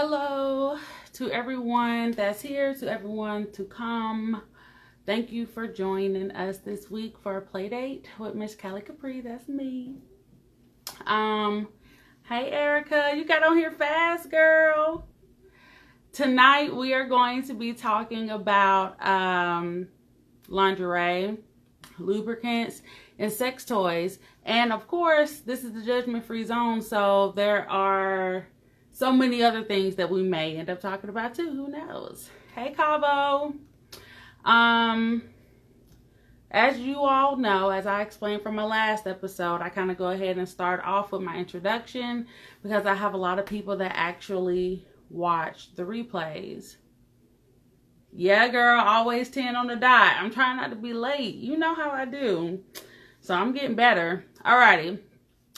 Hello to everyone that's here, to everyone to come. Thank you for joining us this week for a play date with Miss Kali Capri. That's me. Um, hey Erica, you got on here fast, girl. Tonight we are going to be talking about lingerie, lubricants, and sex toys. And of course, this is the judgment-free zone, so there are so many other things that we may end up talking about too. Who knows? Hey, Cabo. Um, as you all know, as I explained from my last episode, I kind of go ahead and start off with my introduction because I have a lot of people that actually watch the replays. Yeah, girl, always 10 on the dot. I'm trying not to be late. You know how I do. So I'm getting better. Alrighty.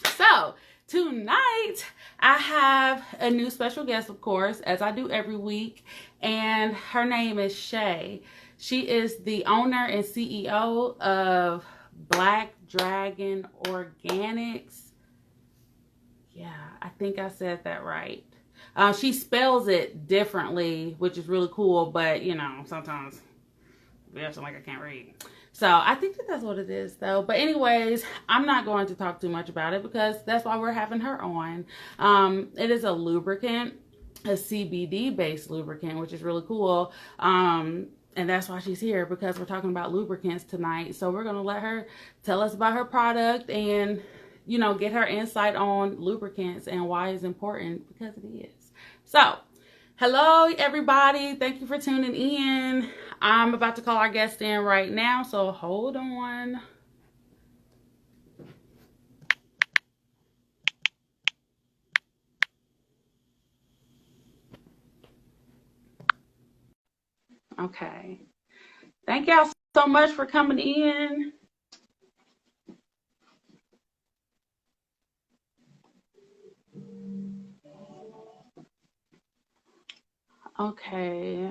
So tonight I have a new special guest, of course, as I do every week. And her name is Shay. She is the owner and CEO of Black Dragon Organics. Yeah, I think I said that right. She spells it differently, which is really cool, but you know, sometimes there's something like I can't read. So I think that's what it is though. But anyways, I'm not going to talk too much about it because that's why we're having her on. It is a lubricant, a CBD based lubricant, which is really cool. And that's why she's here, because we're talking about lubricants tonight. So we're going to let her tell us about her product and, you know, get her insight on lubricants and why it's important, because it is. So, hello everybody. Thank you for tuning in. I'm about to call our guest in right now, so hold on. Okay. Thank y'all so much for coming in. Okay.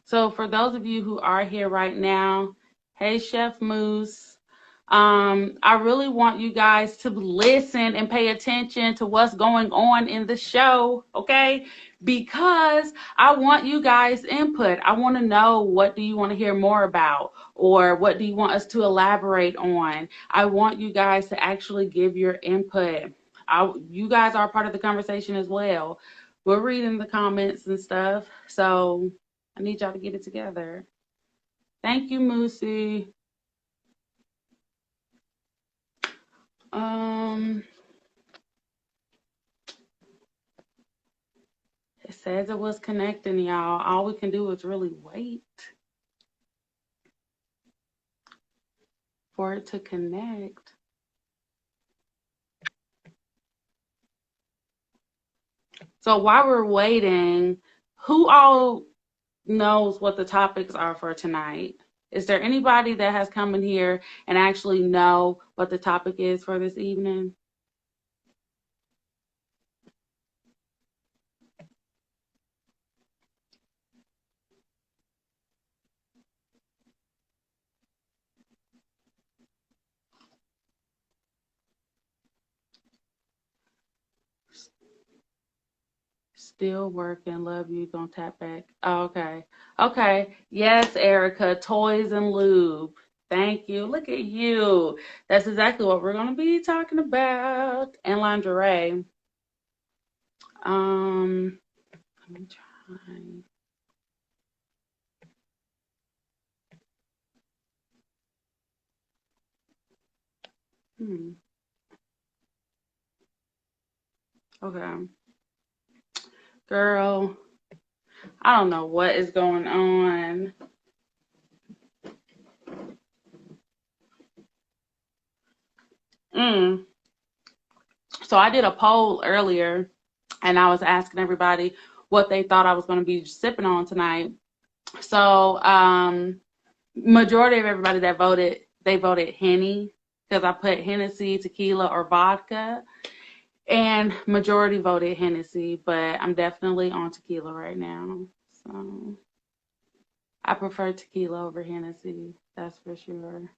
So for those of you who are here right now, hey Chef Moose. I really want you guys to listen and pay attention to what's going on in the show, okay? Because I want you guys' input. I want to know, what do you want to hear more about, or what do you want us to elaborate on? I want you guys to actually give your input. You guys are part of the conversation as well. We're reading the comments and stuff, so I need y'all to get it together. Thank you, Moosey. It says it was connecting, y'all. All we can do is really wait for it to connect. So while we're waiting, who all knows what the topics are for tonight? Is there anybody that has come in here and actually know what the topic is for this evening? Still working, love you, gonna tap back. Oh, okay. Okay. Yes, Erica, toys and lube. Thank you. Look at you. That's exactly what we're gonna be talking about. And lingerie. Let me try. Okay. Girl, I don't know what is going on. So I did a poll earlier and I was asking everybody what they thought I was going to be sipping on tonight. So, majority of everybody that voted, they voted Henny, because I put Hennessy, tequila, or vodka. And majority voted Hennessy, but I'm definitely on tequila right now. So I prefer tequila over Hennessy, that's for sure.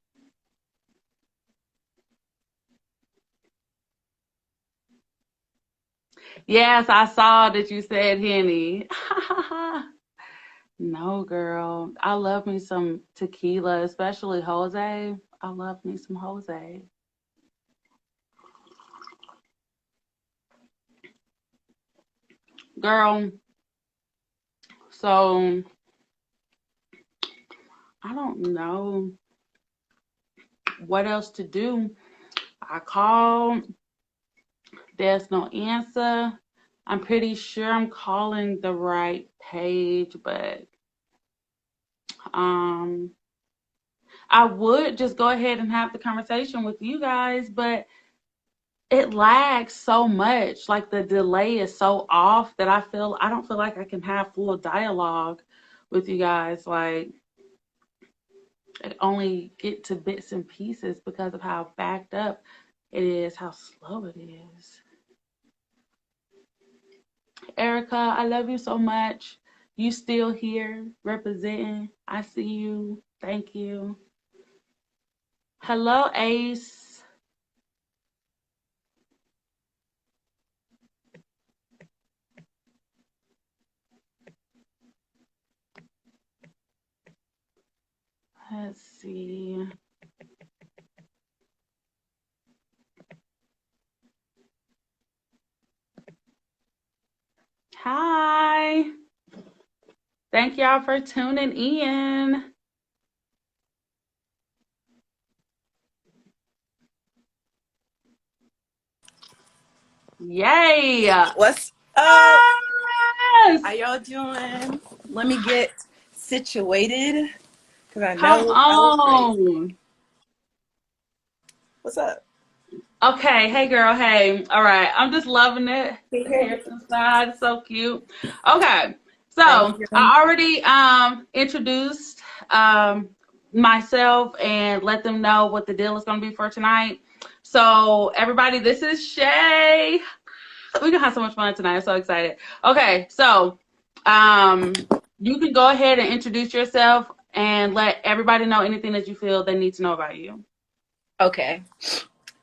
Yes, I saw that you said Henny. No, girl. I love me some tequila, especially Jose. I love me some Jose. Girl, so I don't know what else to do. I called, there's no answer. I'm pretty sure I'm calling the right page, but um I would just go ahead and have the conversation with you guys, but it lags so much. Like the delay is so off that I don't feel like I can have full dialogue with you guys. Like I only get to bits and pieces because of how backed up it is, how slow it is. Erica, I love you so much. You still here representing. I see you. Thank you. Hello, Ace. Let's see. Hi. Thank y'all for tuning in. Yay. What's up? Yes. How y'all doing? Let me get situated because I Come know I look crazy. on. What's up? Okay, hey girl, hey. All right, I'm just loving it. Can you The hear me? hair to the side, so cute. Okay, Thank so you. I already introduced um myself and let them know what the deal is going to be for tonight. So everybody, this is Shay. We're gonna have so much fun tonight. I'm so excited. Okay, so um you can go ahead and introduce yourself and let everybody know anything that you feel they need to know about you. Okay.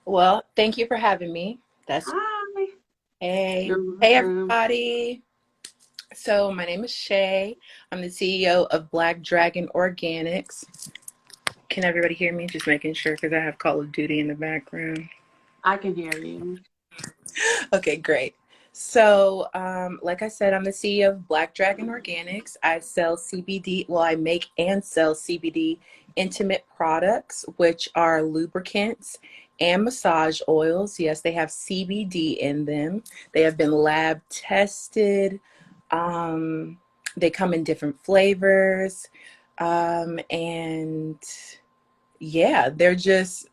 Well, thank you for having me. That's Hi. hey. You're Hey, welcome. everybody. So, my name is Shay. I'm the CEO of Black Dragon Organics. Can everybody hear me? Just making sure because I have Call of Duty in the background. I can hear you. Okay, great. So, like I said, I'm the CEO of Black Dragon Organics. I sell CBD, well, I make and sell CBD intimate products, which are lubricants and massage oils. Yes, they have CBD in them. They have been lab tested. Um, they come in different flavors. And yeah, they're just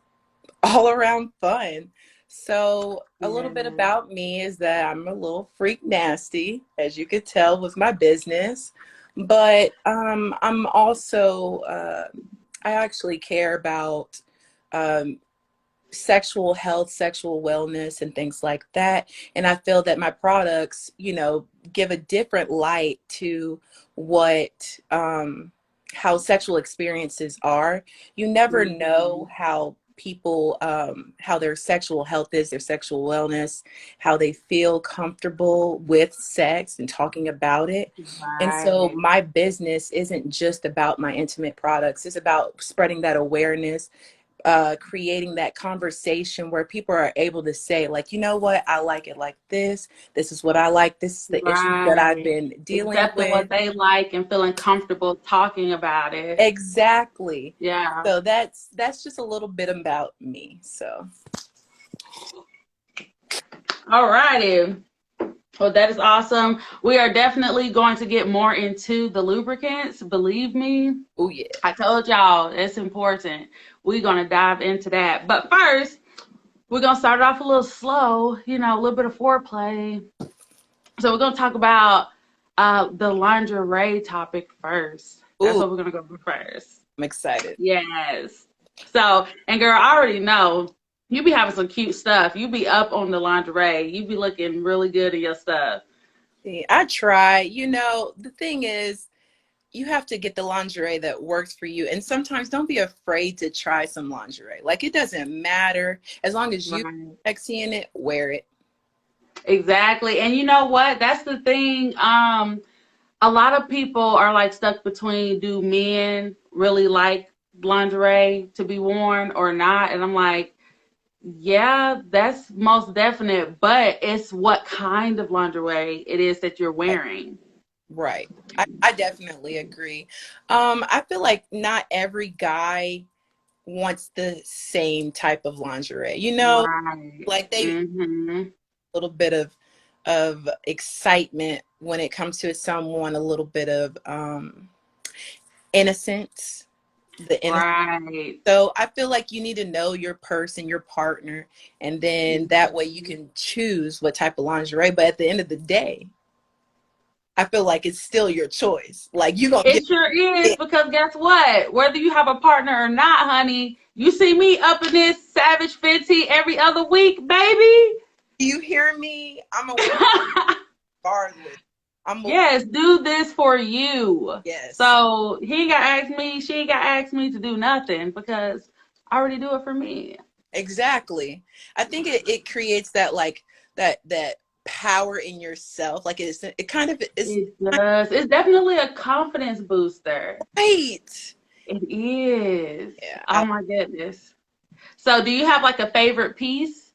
all around fun. So a little bit Yeah. about me is that I'm a little freak nasty, as you could tell with my business. But I'm also I actually care about um, sexual health, sexual wellness, and things like that. And I feel that my products, give a different light to what how sexual experiences are. You never know Mhm. how people how their sexual health is, their sexual wellness, how they feel comfortable with sex and talking about it. And so Right. my business isn't just about my intimate products, it's about spreading that awareness, creating that conversation where people are able to say, like, you know what, I like it like this. This is what I like. This is the issues that I've Right. been dealing Accepting with. what they like and feeling comfortable talking about it. Exactly. Yeah. So that's just a little bit about me. So All righty. Well, that is awesome. We are definitely going to get more into the lubricants. Believe me, oh yeah. I told y'all it's important. We're going to dive into that. But first, we're going to start off a little slow, a little bit of foreplay. So we're going to talk about the lingerie topic first. That's Ooh, what we're going to go with first. I'm excited. Yes. So, and girl, I already know you be having some cute stuff. You be up on the lingerie. You be looking really good in your stuff. See, I try. The thing is, you have to get the lingerie that works for you. And sometimes don't be afraid to try some lingerie. Like, it doesn't matter. As long as you Right. sexy in it, wear it. Exactly. And you know what? That's the thing. A lot of people are like stuck between, do men really like lingerie to be worn or not? And I'm like, yeah, that's most definite, but it's what kind of lingerie it is that you're Right. wearing. Right. I definitely agree. I feel like not every guy wants the same type of lingerie. You know, Right. like they Mm-hmm. a little bit of excitement when it comes to someone, a little bit of innocence, the innocence. Right. So I feel like you need to know your person, your partner, and then that way you can choose what type of lingerie. But at the end of the day, I feel like it's still your choice. Like you gonna get It sure is, it. because guess what? Whether you have a partner or not, honey, you see me up in this Savage Fenty every other week, baby. Do you hear me? I'm a wear regardless. I'm a Yes, do this for you. yes. So he ain't got to ask me, she ain't got to ask me to do nothing, because I already do it for me. Exactly. I think it creates that like that power in yourself. Like it kind of is It does. It's definitely a confidence booster. right. It is. Yeah. Oh my goodness. So do you have like a favorite piece?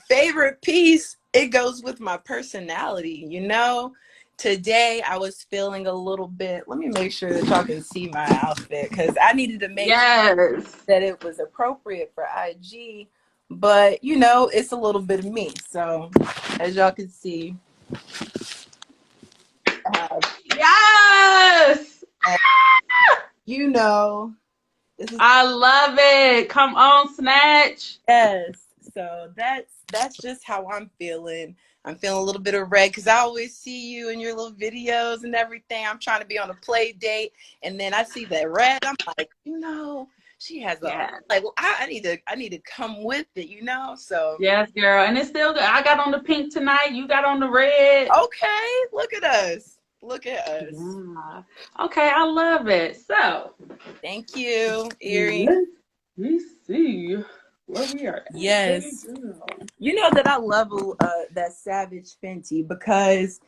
Favorite piece, it goes with my personality, you know. Today I was feeling a little bit. Let me make sure that y'all can see my outfit because I needed to make sure Yes. that it was appropriate for IG. But you know, it's a little bit of me. So as y'all can see, I have, Yes. you know, this is I love it. Come on, Snatch. yes. So that's just how I'm feeling. I'm feeling a little bit of red because I always see you in your little videos and everything. I'm trying to be on a play date, and then I see that red. I'm like, you know, she has a Yeah. like. Well, I need to come with it, you know. So Yes, girl. And it's still good. I got on the pink tonight. You got on the red. okay, look at us. Look at us. Yeah. Okay, I love it. So Thank you, Erie. let me see where we are at, baby Yes, girl. you know that I love that Savage Fenty because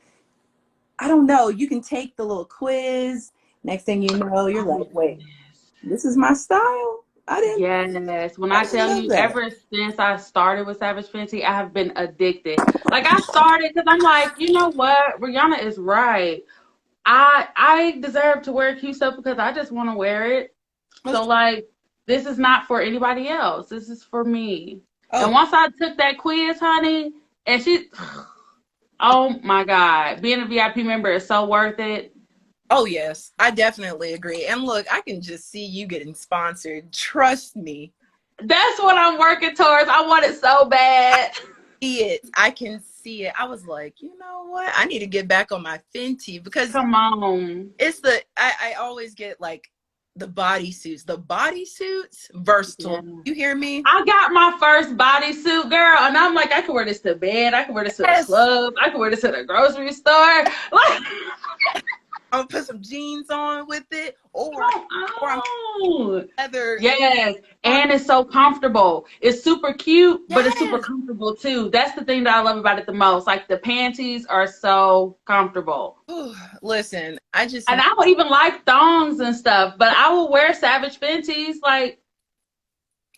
I don't know. You can take the little quiz. Next thing you know, you're Oh like, wait, yes. this is my style. Yes. When I I didn't tell know you, that. ever since I started with Savage Fenty, I have been addicted. Like I started because I'm like, you know what? Rihanna is right. I deserve to wear cute stuff because I just want to wear it. So like, this is not for anybody else. This is for me. And Oh, once I took that quiz, honey, and she, oh my God, being a VIP member is so worth it. oh yes, I definitely agree. And look, I can just see you getting sponsored. Trust me. That's what I'm working towards. I want it so I bad. see it. I can see it. I was like, you know what? I need to get back on my Fenty because Come on. it's I always get like the bodysuits. The bodysuits versatile. Yeah. You hear me? I got my first bodysuit, girl, and I'm like, I can wear this to bed. I can wear this to the Yes. club. I can wear this to the grocery store. Like, I'm gonna put some jeans on with it, come or I'm on. leather. Yes, and it's so comfortable. It's super cute, but it's super Yes. comfortable too. That's the thing that I love about it the most. Like the panties are so comfortable. Ooh, listen, I just And I don't even like thongs and stuff, but I will wear Savage Fenties. Like,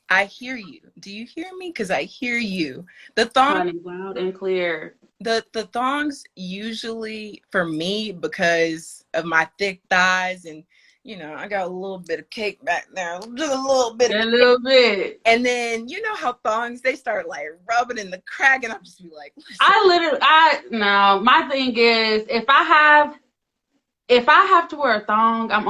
I hear you. Do you hear me? Because I hear you. The thong, honey, loud and clear. the thongs usually for me because of my thick thighs and you know I got a little bit of cake back there, just a little bit of A cake. little bit. And then you know how thongs they start like rubbing in the crack, and I'm just be like, listen, No, my thing is if I have to wear a thong, I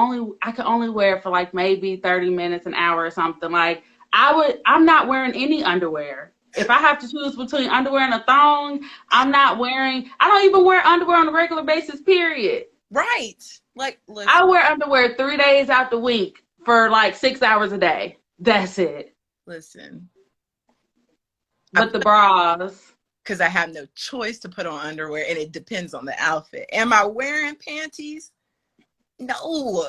can only wear it for like maybe 30 minutes, an hour or something. Like I'm not wearing any underwear. If I have to choose between underwear and a thong, I don't even wear underwear on a regular basis, period. right? Like, I listen, wear underwear 3 days out the week for like 6 hours a day. That's it. listen. I But the bras, because I have no choice to put on underwear, and it depends on the outfit. Am I wearing panties? No,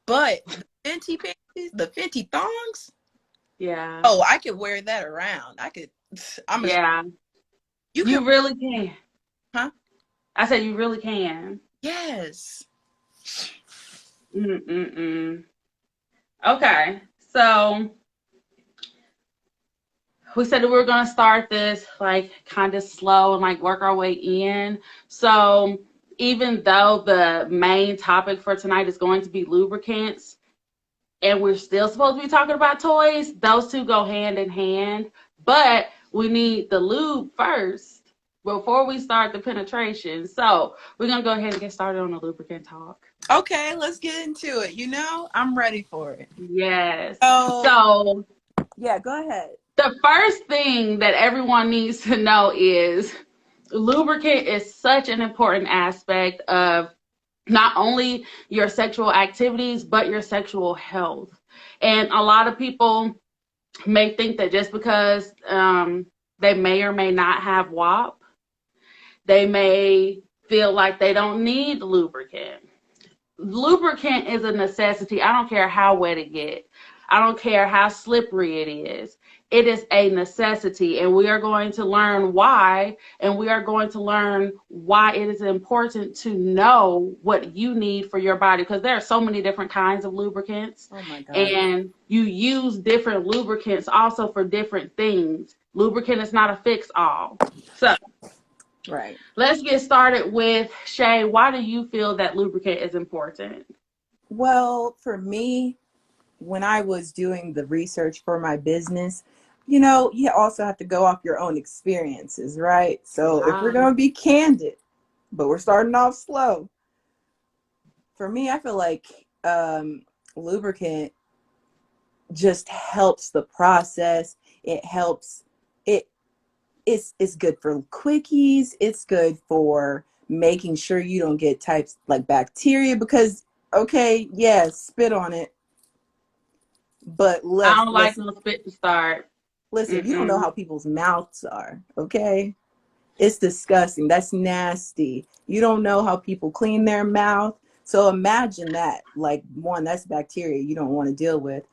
but the Fenty panties, the Fenty thongs. Yeah. Oh, I could wear that around. I could. I'm a. Yeah. You could. You really can. Huh? I said you really can. Yes. Mm-mm-mm. Okay. So we said that we were going to start this like kind of slow and like work our way in. So even though the main topic for tonight is going to be lubricants, and we're still supposed to be talking about toys, those two go hand in hand. But we need the lube first before we start the penetration. So we're going to go ahead and get started on the lubricant talk. Okay, let's get into it. I'm ready for it. Yes. So, So yeah, go ahead. the first thing that everyone needs to know is lubricant is such an important aspect of not only your sexual activities, but your sexual health. And a lot of people may think that just because they may or may not have WAP, they may feel like they don't need lubricant. Lubricant is a necessity. I don't care how wet it gets. I don't care how slippery it is. It is a necessity, and we are going to learn why, and we are going to learn why it is important to know what you need for your body, because there are so many different kinds of lubricants, Oh my God. and you use different lubricants also for different things. Lubricant is not a fix-all. So Right. let's get started with Shay. Why do you feel that lubricant is important? Well, for me, when I was doing the research for my business, you also have to go off your own experiences, right? So if we're Yeah. going to be candid, but we're starting off slow, for me, I feel like lubricant just helps the process. It helps it it's good for quickies. It's good for making sure you don't get types like bacteria because okay, yeah, spit on it, but I let's don't like listen. no spit to start. Listen, you don't know Mm-mm. how people's mouths are, okay? It's disgusting. That's nasty. You don't know how people clean their mouth. So imagine that. Like, one, that's bacteria you don't want to deal with.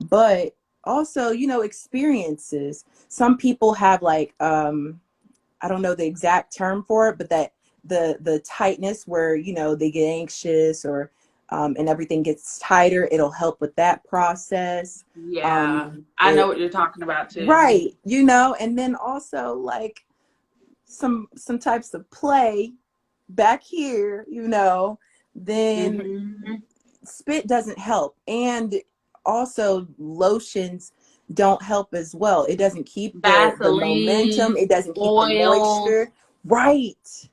But also, experiences. Some people have like I don't know the exact term for it, but that the tightness where, they get anxious or and everything gets tighter, it'll help with that process. Yeah, I know It what you're talking about too. right, and then also like some types of play back here, then Mm-hmm. spit doesn't help. And also lotions don't help as well. It doesn't keep the momentum. Vaseline, It doesn't keep the oils, moisture. Right.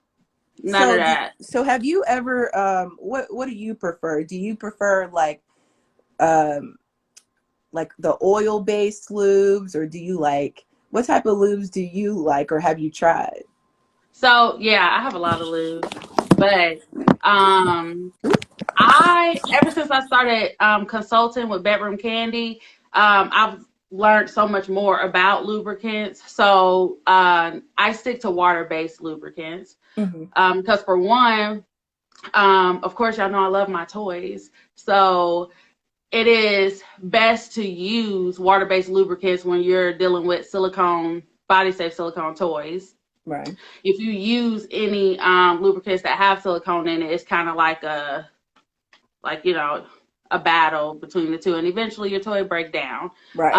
none of So that. have you ever what do you prefer? Do you prefer um like the oil based lubes, or do you like what type of lubes do you like, or have you tried? So yeah, I have a lot of lubes, but um, I ever since I started consulting with Bedroom Candy, I've learned so much more about lubricants. So I stick to water-based lubricants Hmm. because for one, of course, y'all know I love my toys. So it is best to use water-based lubricants when you're dealing with silicone, body safe silicone toys. Right. If you use any lubricants that have silicone in it, it's kind of like like a battle between the two, and eventually your toy break down. Right.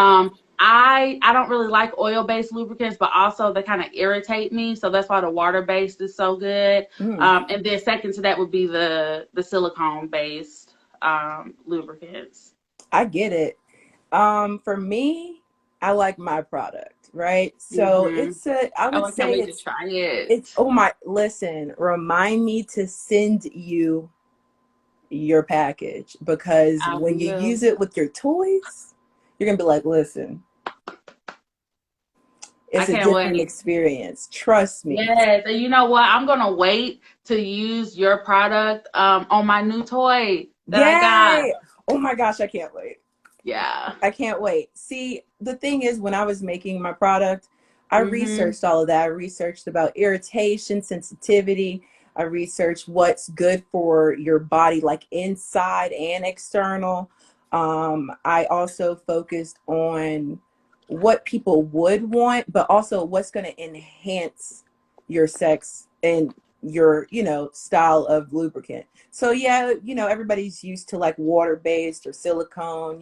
I don't really like oil based lubricants, but also they kind of irritate me, so that's why the water based is so good. Mm, And then second to that would be the silicone based lubricants. I get it. For me, I like my product, right? So Hmm. I Oh, would I can't say wait to try it's, it. oh my, listen, remind me to send you your package because I when you will. use it with your toys, you're gonna be like, listen, I it's a can't different wait. experience. Trust me. Yes, and you know what? I'm gonna wait to use your product on my new toy that I got. Yay! Oh my gosh, I can't wait. Yeah. I can't wait. See, the thing is, when I was making my product, I Mhm. researched all of that. I researched about irritation, sensitivity. I researched what's good for your body, like inside and external. I also focused on what people would want, but also what's going to enhance your sex and your, style of lubricant. So yeah, everybody's used to like water-based or silicone,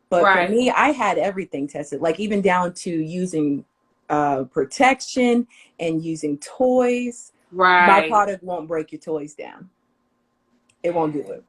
but for Right. me, I had everything tested, like even down to using protection and using toys. My Right. product won't break your toys down. It won't do it.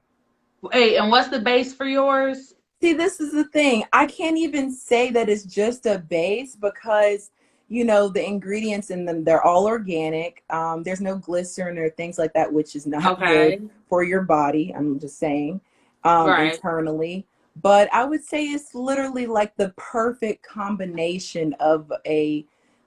Hey, and what's the base for yours? See, this is the thing. I can't even say that it's just a base because, the ingredients in them, they're all organic. There's no glycerin or things like that, which is not good Okay. for your body. I'm just saying, Right. internally. But I would say it's literally like the perfect combination of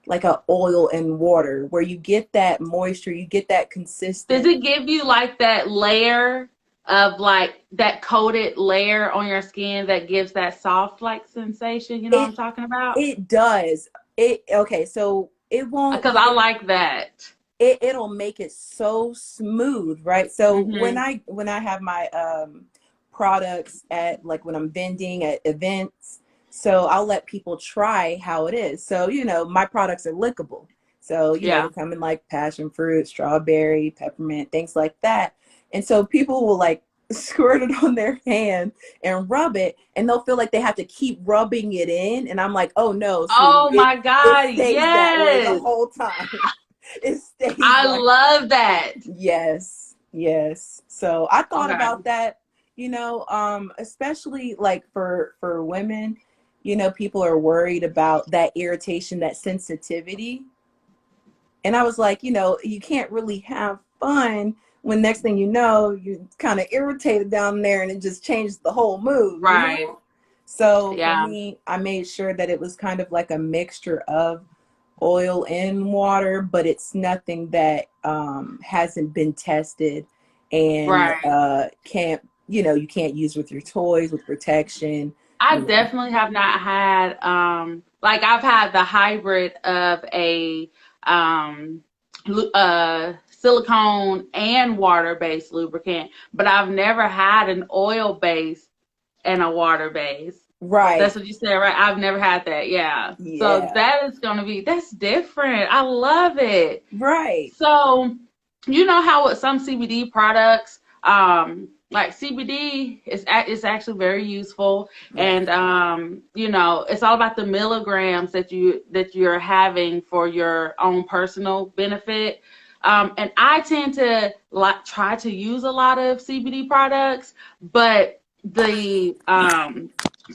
like a oil and water where you get that moisture, you get that Does consistent. it give you like that layer of like that coated layer on your skin that gives that soft like sensation? You know what It I'm talking about? it does. Okay, so it won't Because I like that. it'll make it so smooth, right? So when Mm-hmm. I have my products at, like, when I'm vending at events, so I'll let people try how it is. So my products are lickable, so they Yeah. come in like passion fruit, strawberry, peppermint, things like that. And so people will like squirt it on their hand and rub it, and they'll feel like they have to keep rubbing it in, and I'm like, oh no, sweetie, Oh it my it God. stays that way the Yes. whole time. It stays I like love that. yes, yes. So I thought Okay. about that, especially like for women, people are worried about that irritation, that sensitivity. And I was like, you can't really have fun when next thing you know, you're kind of irritated down there and it just changes the whole mood. Right. So for Yeah. me, I made sure that it was kind of like a mixture of oil and water, but it's nothing that hasn't been tested and Right. can't, you can't use with your toys, with protection, I you know. definitely have not had like I've had the hybrid of a silicone and water based lubricant, but I've never had an oil base and a water base. That's Right. what you said, right? I've never had that. Yeah. So Yeah. that is gonna be that's different. I love it. Right. So, you know how with some CBD products, like CBD is actually very useful, Yes. and it's all about the milligrams that you're having for your own personal benefit. And I tend to like try to use a lot of CBD products, but the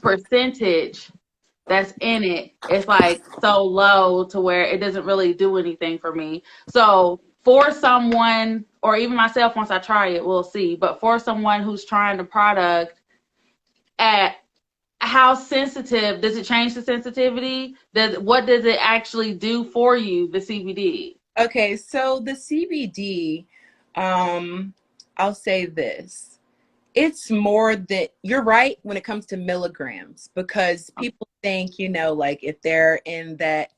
percentage that's in it is like so low to where it doesn't really do anything for me. So for someone, or even myself, once I try it, we'll see. But for someone who's trying the product, at how sensitive does it change the sensitivity? What does it actually do for you, the CBD? Okay, so the CBD, um, I'll say this. It's more that you're right when it comes to milligrams, because people think, like if they're in that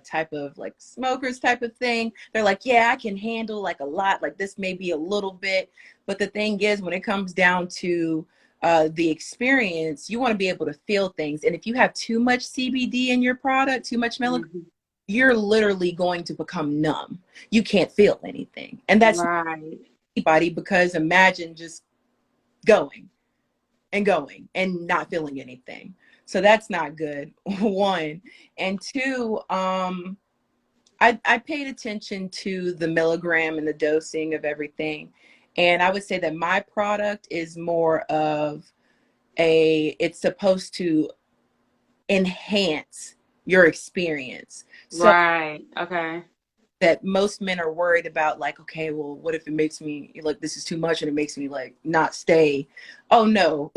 type of like smokers type of thing, they're like, yeah, I can handle like a lot, like this may be a little bit. But the thing is, when it comes down to the experience, you want to be able to feel things. And if you have too much CBD in your product, too much milligrams, Mhm. you're literally going to become numb. You can't feel anything. And that's not Right, anybody, because imagine just going and going and not feeling anything. So that's not good. One. And two, I paid attention to the milligram and the dosing of everything. And I would say that my product is more of it's supposed to enhance your experience. So right, okay, that most men are worried about, like, okay, well, what if it makes me like this is too much and it makes me like not stay? Oh no.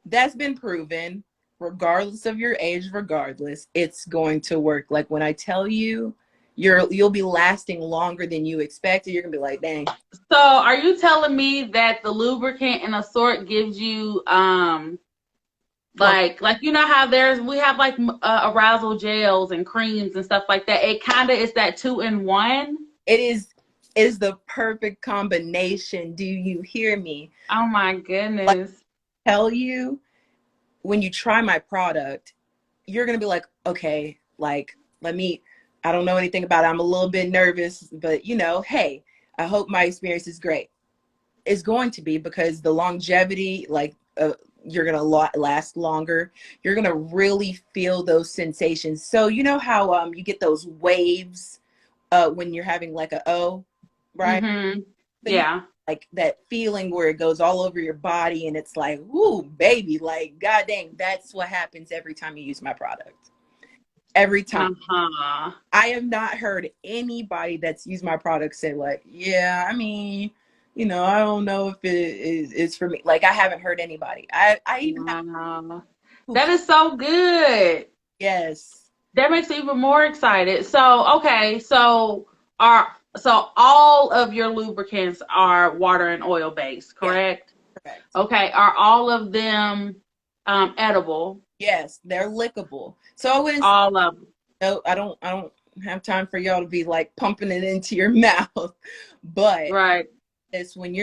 That's been proven. Regardless of your age, regardless, it's going to work. Like when I tell you, you'll be lasting longer than you expected. You're gonna be like, dang. so are you telling me that the lubricant in a sort gives you Plump. like you know how we have like arousal gels and creams and stuff like that. It kind of is that two in one. It is the perfect combination. Do you hear me? Oh my Like, goodness. tell you, when you try my product, you're going to be like, okay, like, I don't know anything about it. I'm a little bit nervous, but hey, I hope my experience is great. It's going to be, because the longevity, like, you're going to last longer. You're going to really feel those sensations. So you know how you get those waves when you're having like a O, right? Mm-hmm. So you Yeah. like that feeling where it goes all over your body and it's like, whoo, baby, like, god dang, that's what happens every time you use my product. Every time. Uh-huh. I have not heard anybody that's used my product say like, yeah, I mean, I don't know if it's for me. Like, I haven't heard anybody. I even have Wow. who, That is so good. yes, That makes me even more excited. So, okay, so all of your lubricants are water and oil based, yes, correct? correct. Okay, are all of them edible? Yes, they're lickable. So I wouldn't say, All of them. no, I don't have time for y'all to be like pumping it into your mouth. But Right. it's when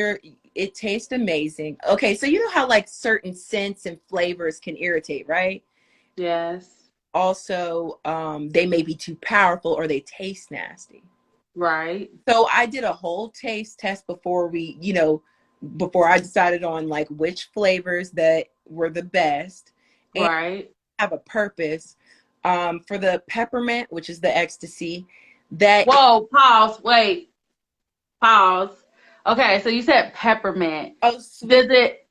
it tastes amazing. Okay, so you know how like certain scents and flavors can irritate, right? Yes. Also, they may be too powerful or they taste nasty. Right. So I did a whole taste test before I decided on like which flavors that were the best and Right. have a purpose. For the peppermint, which is the ecstasy, that Whoa, pause. Wait, pause. Okay, so you said peppermint. oh Does sweet, it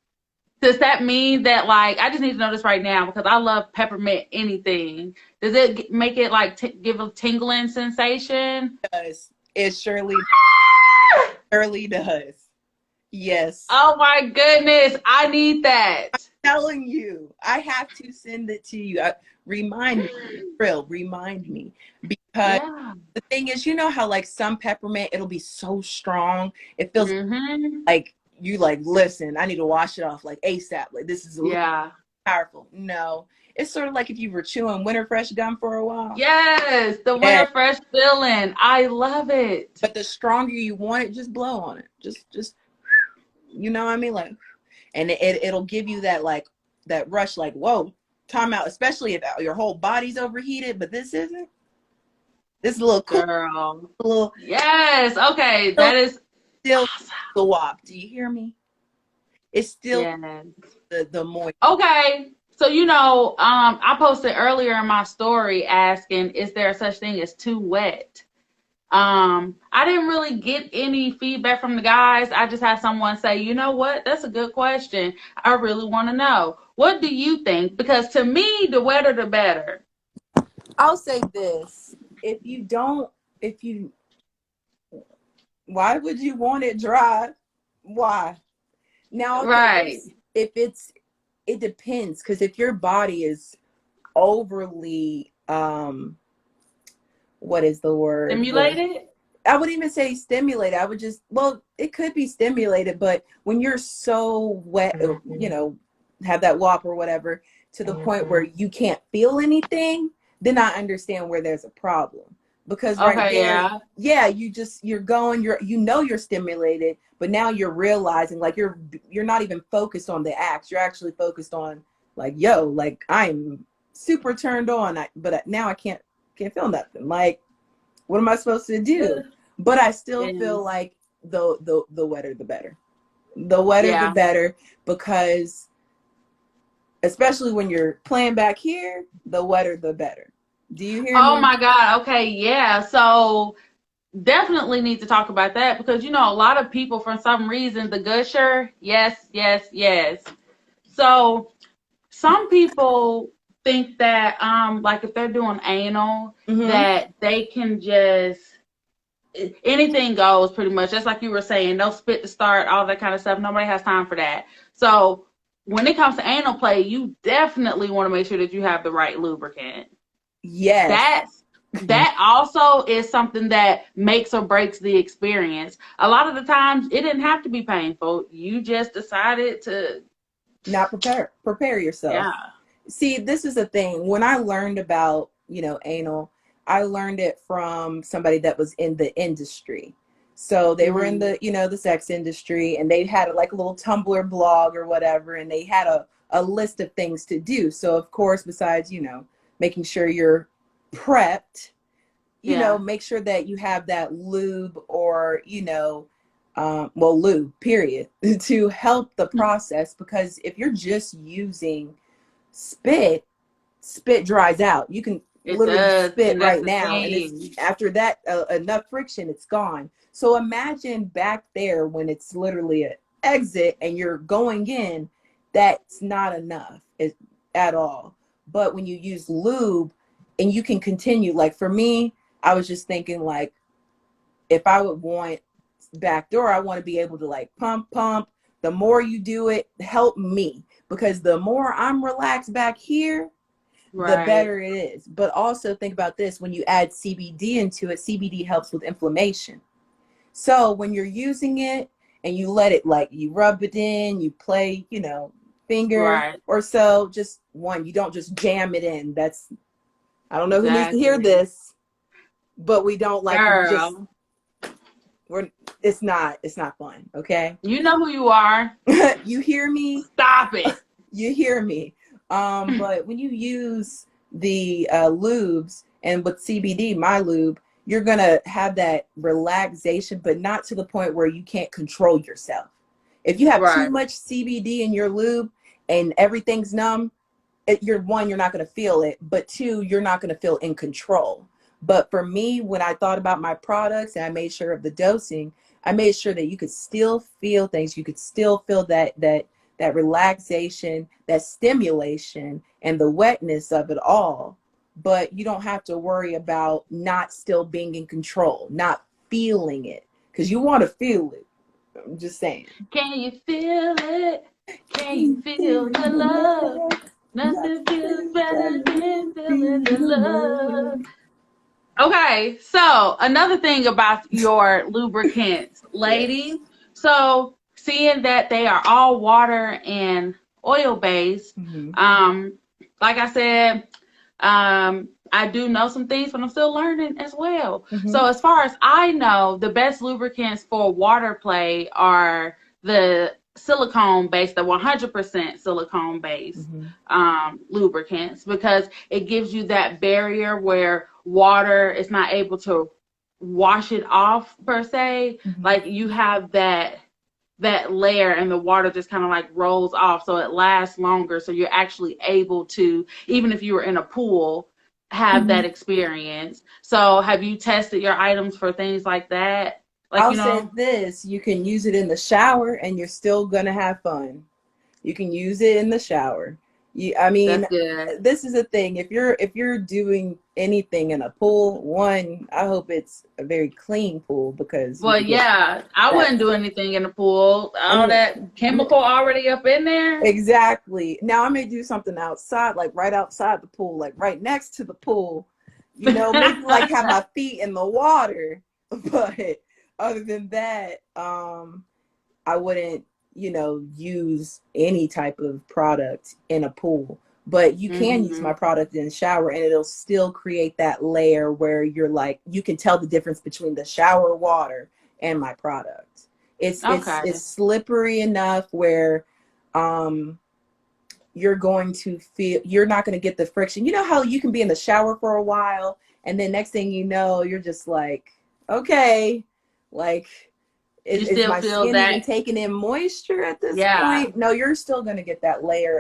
Does that mean that, like, I just need to know this right now because I love peppermint anything. Does it make it like give a tingling sensation? does it surely does. Yes. Oh my goodness, I need that. Telling you, I have to send it to you. Remind me, Real, remind me, because Yeah. the thing is, you know how like some peppermint, it'll be so strong, it feels Mm-hmm. like you like, listen, I need to wash it off like ASAP. Like, this is a little Yeah. powerful. No, it's sort of like if you were chewing winter fresh gum for a while. Yes, the Yeah, winter fresh feeling. I love it. but the stronger you want it, just blow on it. Just you know what I mean, like, and it'll give you that like that rush, like, whoa, time out, especially if your whole body's overheated, but this isn't. This is a little cool, Girl. a little Yes. Okay, still that is still awesome. the wop. Do you hear me? It's still Yes. the moist. Okay. So, I posted earlier in my story asking, is there such thing as too wet? I didn't really get any feedback from the guys. I just had someone say, you know what? That's a good question. I really want to know. What do you think? Because to me, the wetter, the better. I'll say this: if you don't, if you, why would you want it dry? Why? Now I'll say Right. this: if it depends, because if your body is overly, what is the word? Stimulated? I wouldn't even say stimulated. I would just, well, it could be stimulated, but when you're so wet, have that wop or whatever, to the point where you can't feel anything, then I understand where there's a problem. Because right Okay, there, yeah. yeah, you're stimulated, but now you're realizing like you're not even focused on the acts. You're actually focused on like, yo, like I'm super turned on, but now I can't feel nothing. Like, what am I supposed to do? But I still Yeah. feel like the wetter the better. The wetter the Yeah. better, because especially when you're playing back here, the wetter the better. Do you hear Oh me? my God. Okay, yeah. So definitely need to talk about that because a lot of people for some reason the gusher, yes, yes, yes. So some people think that like if they're doing anal Mm-hmm. that they can just anything goes pretty much. Just like you were saying, no spit to start, all that kind of stuff. Nobody has time for that. So when it comes to anal play, you definitely want to make sure that you have the right lubricant. Yes. That also is something that makes or breaks the experience. A lot of the times it didn't have to be painful. You just decided to, Not prepare yourself. yeah. See, this is the thing. When I learned about, anal, I learned it from somebody that was in the industry. So they were in Mm-hmm. the sex industry, and they had like a little Tumblr blog or whatever, and they had a list of things to do. So of course, besides, making sure you're prepped, Yeah. make sure that you have that lube or, lube, period, to help the process. Because if you're just using spit, spit dries out. You can It literally does, spit and that's right the now, and it's thing. after that enough friction, it's gone. So imagine back there when it's literally an exit and you're going in, that's not enough at all. But when you use lube and you can continue, like for me, I was just thinking like, if I would want back door, I want to be able to like pump. The more you do it, help me, because the more I'm relaxed back here, the Right. better it is. But also think about this: when you add CBD into it, CBD helps with inflammation. So when you're using it and you let it, like, you rub it in, you play, finger Right. or so, just one, you don't just jam it in. That's, I don't know who needs to hear Exactly. this, but we don't like to just, Girl, we're, it's not fun. Okay. you know who you are. You hear me? Stop it. You hear me. But when you use the lubes, and with CBD, my lube, you're gonna have that relaxation, but not to the point where you can't control yourself. If you have too Right. much CBD in your lube and everything's numb, you're not going to feel it, but two, you're not going to feel in control. But for me, when I thought about my products and I made sure of the dosing, I made sure that you could still feel things. You could still feel that relaxation, that stimulation, and the wetness of it all. But you don't have to worry about not still being in control, not feeling it, because you want to feel it. I'm just saying. Can you feel it? Can Can you you feel feel the the love? love? Nothing Nothing feels feels better better than than feeling the feeling love. love. Okay, so another thing about your lubricants, Yes. ladies. So seeing that they are all water and oil based, Mm-hmm. um, like I said, I do know some things, but I'm still learning as well. Mm-hmm. So as far as I know, the best lubricants for water play are the silicone based, the 100% silicone based Mm-hmm. lubricants, because it gives you that barrier where water is not able to wash it off per se. Mm-hmm. Like you have that layer and the water just kind of like rolls off, so it lasts longer, so you're actually able to, even if you were in a pool, have Mm-hmm. that experience. So have you tested your items for things like that, like, I'll say this: you can use it in the shower, and you're still gonna have fun. You can use it in the shower. I mean, that's good. this is a thing. If you're doing anything in a pool, one, I hope it's a very clean pool, because you Well, could get yeah, I that. wouldn't do anything in the pool, I all mean, that chemical already up in there. exactly. Now I may do something outside, like right outside the pool, like right next to the pool, maybe like have my feet in the water. But other than that, I wouldn't, use any type of product in a pool. But you can use my Hmm. product in the shower, and it'll still create that layer where you're like, you can tell the difference between the shower water and my product. It's Okay. slippery enough where um you're not going to get the friction. You know how you can be in the shower for a while, and then next thing you know, you're just like, okay, like, You is still my feel skin even that? taking in moisture at this Yeah. point? No, you're still going to get that layer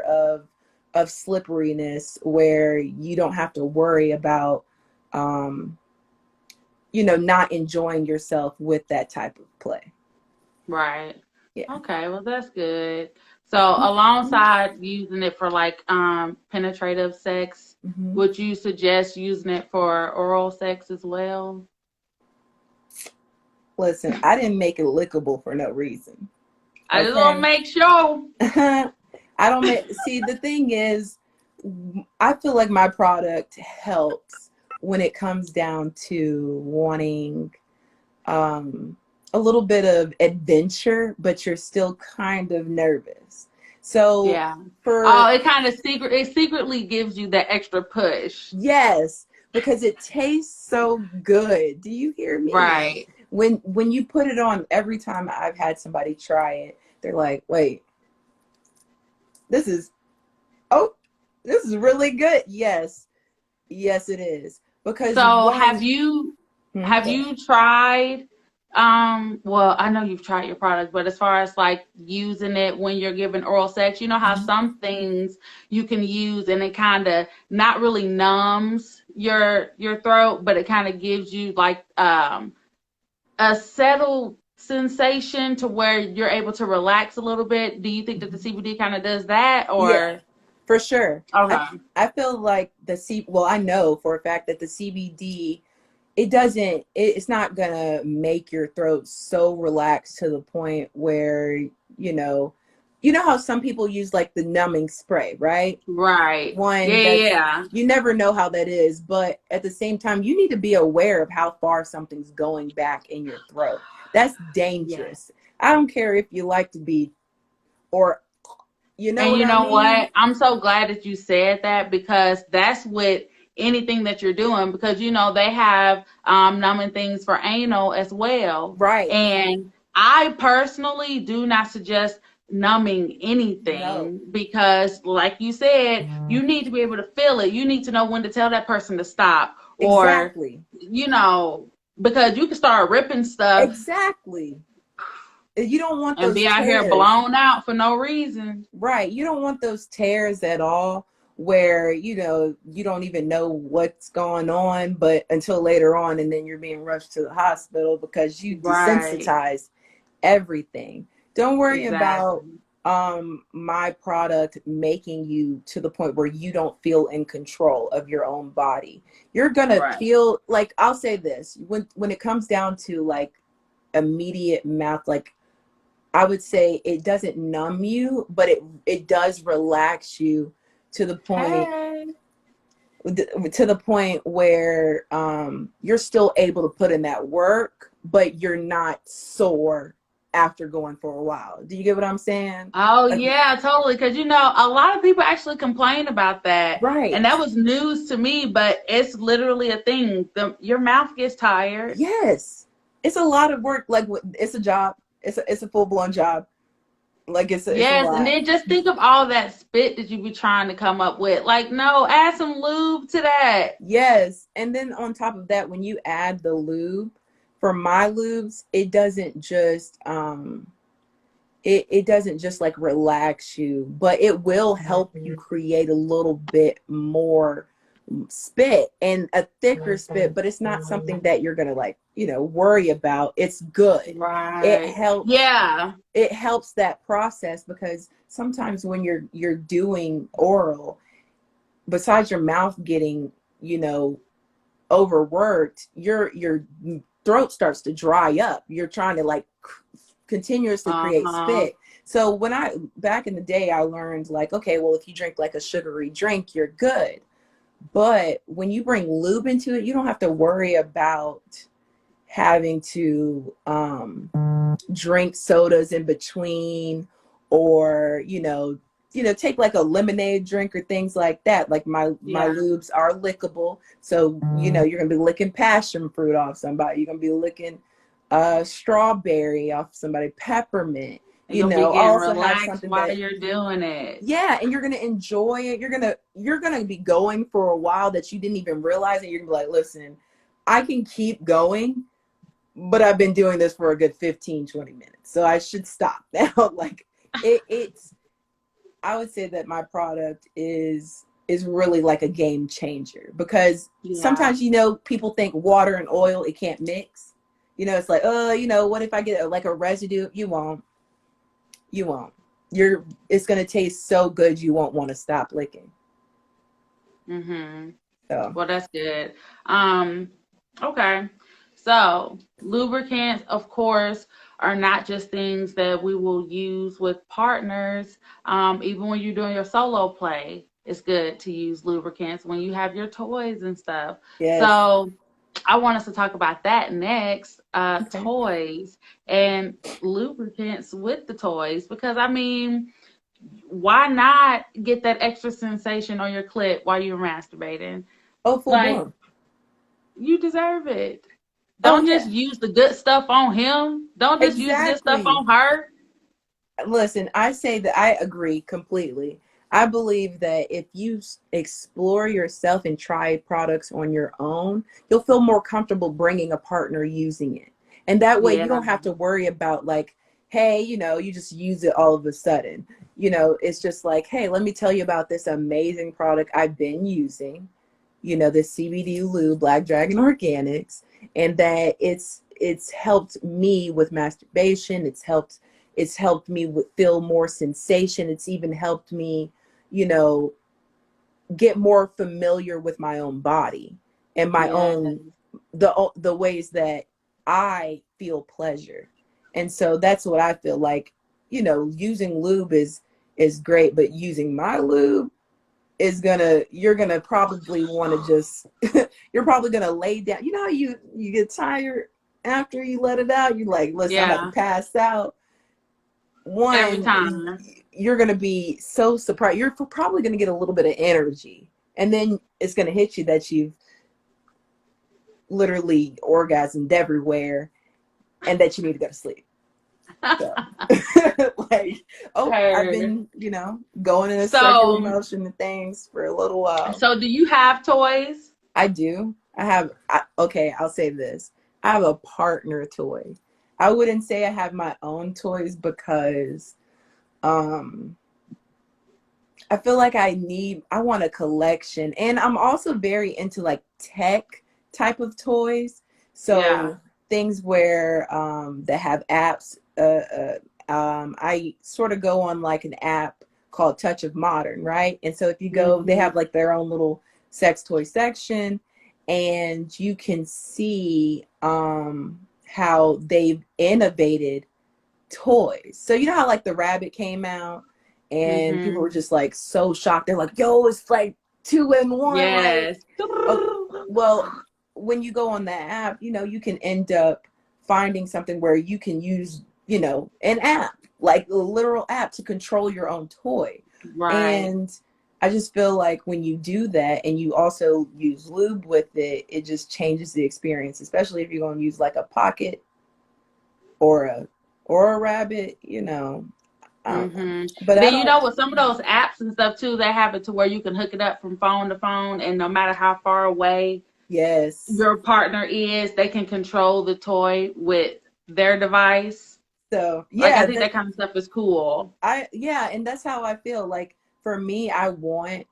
of slipperiness where you don't have to worry about um not enjoying yourself with that type of play. Right. Yeah. Okay, well that's good. So alongside using it for like penetrative sex, Hmm. would you suggest using it for oral sex as well? Listen, I didn't make it lickable for no reason. I just want to Okay. make sure. I don't make, see, the thing is, I feel like my product helps when it comes down to wanting um, a little bit of adventure, but you're still kind of nervous. So Yeah. for, Oh, it secretly gives you that extra push. yes, because it tastes so good. Do you hear me? Right. When you put it on, every time I've had somebody try it, they're like, wait, this is, oh, this is really good. Yes. Yes, it is. Because So one, have go ahead. you tried well, I know you've tried your product, but as far as like using it when you're giving oral sex, you know how Mhm. some things you can use and it kind of not really numbs your throat, but it kind of gives you like a settled sensation to where you're able to relax a little bit. Do you think that the Mhm. CBD kind of does that Yeah, or for sure. okay. I feel like well, I know for a fact that the CBD, it's not gonna make your throat so relaxed to the point where, you know, how some people use like the numbing spray, right? Right. Yeah, One yeah, that's, yeah. you never know how that is, but at the same time you need to be aware of how far something's going back in your throat. That's Yeah. dangerous. I don't care if you like to be, or you know And what you I know mean? what? I'm so glad that you said that because that's with anything that you're doing because you know they have numbing things for anal as well. Right. And I personally do not suggest numbing No. anything because like you said, you need to be able to feel it. You need to know when to tell that person to stop or Exactly. you know because you can start ripping stuff Exactly. You don't want and those be out here tears. blown out for no reason. Right. You don't want those tears at all where, you don't even know what's going on, but until later on, and then you're being rushed to the hospital because you Right. desensitized everything. Don't worry about Exactly. my product making you to the point where you don't feel in control of your own body. You're gonna Right. feel like, I'll say this, when it comes down to like immediate mouth, like, I would say it doesn't numb you, but it does relax you to the point Hey. where you're still able to put in that work, but you're not sore after going for a while. Do you get what I'm saying? Oh Like, yeah, totally. Because you know, a lot of people actually complain about that, and right. that was news to me. But it's literally a thing. Your mouth gets tired. Yes. It's a lot of work. Like, it's a job. It's a full-blown job. Like, it's a Yes, and lot. then just think of all that spit that you be trying to come up with. Like, no, add some lube to that. Yes. And then on top of that, when you add the lube, for my lubes, it doesn't just like relax you, but it will help you create a little bit more spit and a thicker spit, but it's not something that you're gonna, like, worry about. It's good. It Right. helps Yeah. it helps that process, because sometimes when you're doing oral, besides your mouth getting, you know, overworked, your throat starts to dry up. You're trying to like continuously create Uh-huh. spit. So when I back in the day, I learned like, okay, well, if you drink like a sugary drink, you're good. But when you bring lube into it, you don't have to worry about having to drink sodas in between, or take like a lemonade drink or things like that. Like, my Yeah. lubes are lickable, so you're gonna be licking passion fruit off somebody, you're gonna be licking strawberry off somebody, peppermint. And you'll be getting Also have relaxed something while that, you're doing it. yeah, and you're gonna enjoy it. You're gonna be going for a while that you didn't even realize it. You're gonna be like, listen, I can keep going, but I've been doing this for a good 15-20 minutes, so I should stop now. Like, it's I would say that my product is really like a game changer, because Yeah. sometimes, people think water and oil, it can't mix. It's like, what if I get like a residue? You won't. It's gonna taste so good you won't want to stop licking. Mm-hmm. So Well, that's good. Um, okay. So, lubricants, of course, are not just things that we will use with partners. Even when you're doing your solo play, it's good to use lubricants when you have your toys and stuff. yes. So, I want us to talk about that next. Okay. Toys and lubricants with the toys, because I mean, why not get that extra sensation on your clit while you're masturbating? Oh, full Like, blown. you deserve it. Oh Don't just yeah. use the good stuff on him. Don't just use the good stuff Exactly. on her. Listen, I say that I agree completely. I believe that if you explore yourself and try products on your own, you'll feel more comfortable bringing a partner using it. And that way you Yeah. don't have to worry about like, hey, you just use it all of a sudden. It's just like, hey, let me tell you about this amazing product I've been using, this CBD lube, Black Dragon Organics, and that it's helped me with masturbation. It's helped me feel more sensation. It's even helped me, you know, get more familiar with my own body and my Yeah. own the ways that I feel pleasure. And so that's what I feel like, using lube is great, but using my lube you're gonna probably want to just you're probably gonna lay down. You know how you get tired after you let it out? You're like, listen, I'm about to Yeah. pass out. Every One, time. you're going to be so surprised. You're probably going to get a little bit of energy, and then it's going to hit you that you've literally orgasmed everywhere and that you need to go to sleep. So, like, oh, I've Heard. been, going in a circular So, motion and things for a little while. so do you have toys? I do. Okay, I'll say this. I have a partner toy. I wouldn't say I have my own toys because, um, I feel like I want a collection. And I'm also very into like tech type of toys. Yeah. So things where that have apps. I sort of go on like an app called Touch of Modern, right? And so if you go, they Hmm. have like their own little sex toy section, and you can see how they've innovated toys. So you know how like the rabbit came out and people Hmm. were just like so shocked. They're like, yo, it's like 2 in 1. Like, Yes. oh, well, when you go on that app, you can end up finding something where you can use, an app, like a literal app to control your own toy. Right. And I just feel like when you do that and you also use lube with it, it just changes the experience, especially if you're going to use like a pocket or a rabbit, I don't know. Hmm. But I Then don't. with some of those apps and stuff too, they have it to where you can hook it up from phone to phone, and no matter how far away Yes. your partner is, they can control the toy with their device. So Like I yeah, think that kind of stuff is cool. and that's how I feel. Like for me, I want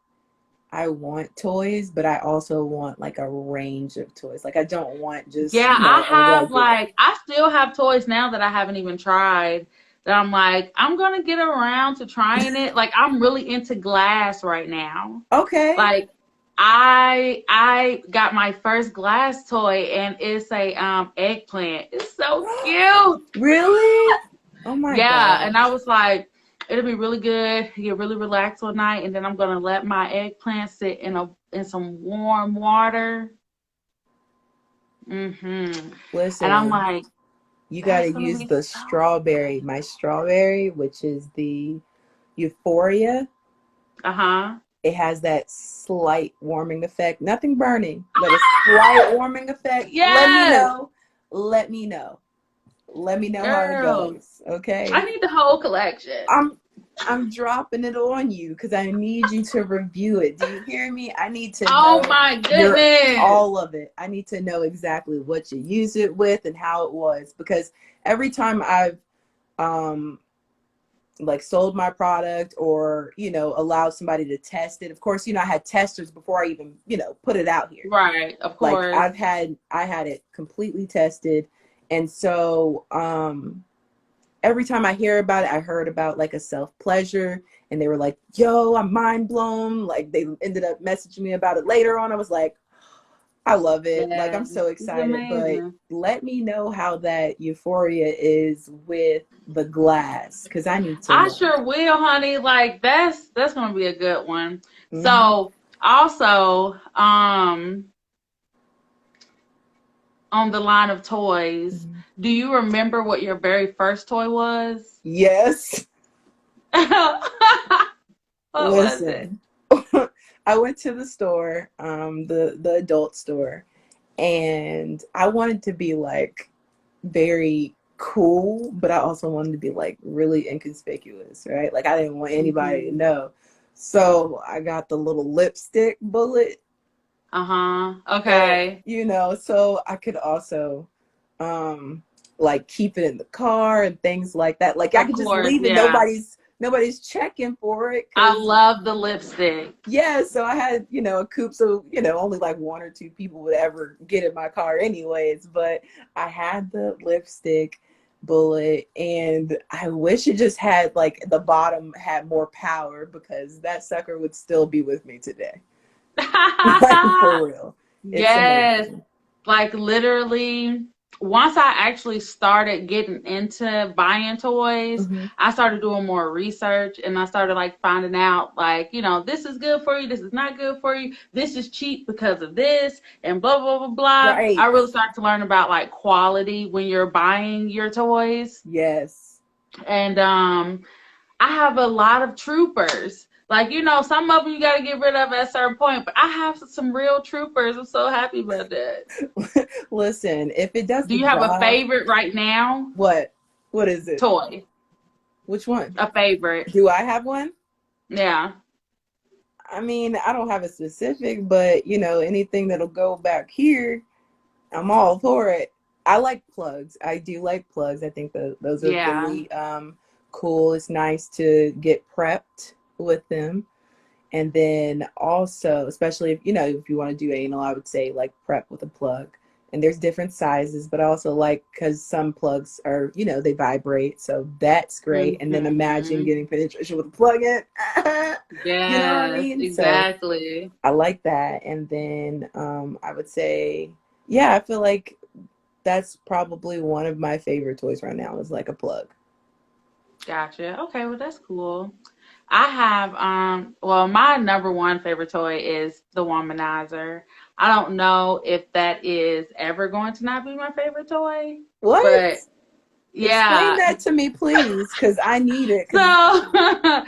toys, but I also want like a range of toys. Like I don't want just, Yeah, I a have regular. like I still have toys now that I haven't even tried. That I'm like I'm gonna get around to trying it. Like I'm really into glass right now. Okay. Like I got my first glass toy and it's a eggplant. It's so cute. Really? Oh my Yeah, and I gosh. was like, it'll be really good. You get really relaxed all night, and then I'm gonna let my eggplant sit in some warm water. And I'm Listen, like, you got that's to gonna use be the so strawberry, good. my strawberry, which is the Euphoria. Uh-huh. It has that slight warming effect. Nothing burning, but a slight warming effect. Let me Yes, know. Let me know. Let me know how it girl. goes. Okay. I need the whole collection. I'm I'm dropping it on you because I need you to review it. Do you hear me? I need to Oh know my your goodness. all of it. I need to know exactly what you use it with and how it was, because every time I've um like sold my product or allowed somebody to test it. Of course, I had testers before I even put it out here. Right, of Like course. I had it completely tested. And so every time I hear about it, I heard about like a self pleasure, and they were like, yo, I'm mind blown. Like they ended up messaging me about it later on. I was like, I love it. Like Yes, I'm so it's excited, but amazing. let me know how that euphoria is with the glass, because I need to I know. sure will, honey. Like that's gonna be a good one. Hmm. So also, on the line of toys, Hmm. do you remember what your very first toy was? Yes. What was it? Listen, I went to the store, the adult store, and I wanted to be like very cool, but I also wanted to be like really inconspicuous, right? Like I didn't want anybody to Hmm. know. So I got the little lipstick bullet. Uh-huh. And Okay. so I could also um like keep it in the car and things like that. Like I Of could just course, leave it. yeah. Nobody's checking for it I because love the lipstick. yeah, so I had, a coupe, so only like one or two people would ever get in my car anyways, but I had the lipstick bullet and I wish it just had like the bottom had more power because that sucker would still be with me today. Like for real. It's Yes. amazing. Like literally, once I actually started getting into buying toys, Hmm. I started doing more research and I started like finding out like, this is good for you, this is not good for you, this is cheap because of this, and blah blah blah blah. I Right. really started to learn about like quality when you're buying your toys. Yes. And I have a lot of troopers. Like, some of them you got to get rid of at a certain point, but I have some real troopers. I'm so happy about that. Listen, if it does Do the you have a job, favorite right now? what? What is it? Toy. Which one? A favorite. Do I have one? Yeah. I mean, I don't have a specific, but anything that'll go back here, I'm all for it. I like plugs. I do like plugs. I think those are Yeah. really cool. It's nice to get prepped with them. And then also, especially if you want to do anal, I would say like prep with a plug. And there's different sizes, but I also like because some plugs are, they vibrate, so that's great. And then imagine Hmm. getting penetration with a plug in. You know what I Yes, mean? So exactly. I like that. And then I would say, yeah, I feel like that's probably one of my favorite toys right now is like a plug. Gotcha. Okay, well that's cool. I have well my number one favorite toy is the womanizer. I don't know if that is ever going to not be my favorite toy, What? but Explain yeah. that to me, please, because I need it. So Because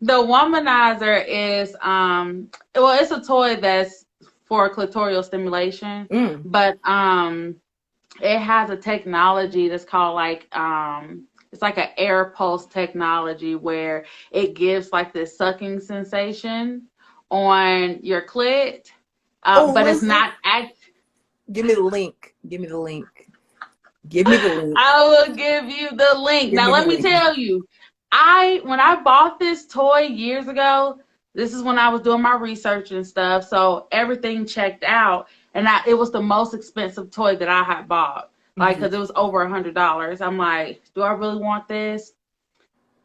the womanizer is well it's a toy that's for clitoral stimulation, mm. but it has a technology that's called like it's like an air pulse technology where it gives like this sucking sensation on your clit, Oh, but it's was it? not act. Give me the link. Give me the link. Give me the link. I will give you the link. Give Now me the let me link. tell you, I when I bought this toy years ago, this is when I was doing my research and stuff, so everything checked out, and it was the most expensive toy that I had bought, like Hmm. because it was over $100. I'm like, do I really want this?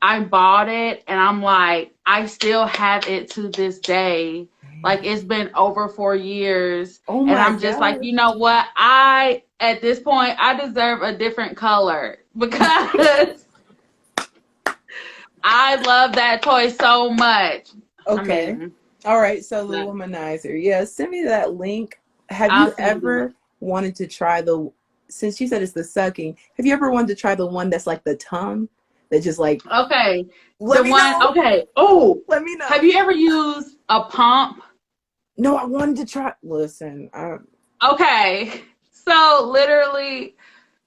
I bought it, and I'm like, I still have it to this day. Like it's been over 4 years, Oh and my I'm just like, God. you know what? At this point I deserve a different color because I love that toy so much. I Okay. mean, All right. So the like, womanizer. Yeah, send me that link. Have I'll you send you. ever wanted to try since you said it's the sucking, have you ever wanted to try the one that's like the tongue? That just like, Okay, let the me one. know. Okay. Oh, Let me know. have you ever used a pump? No, I wanted to try. Listen, Okay, so literally,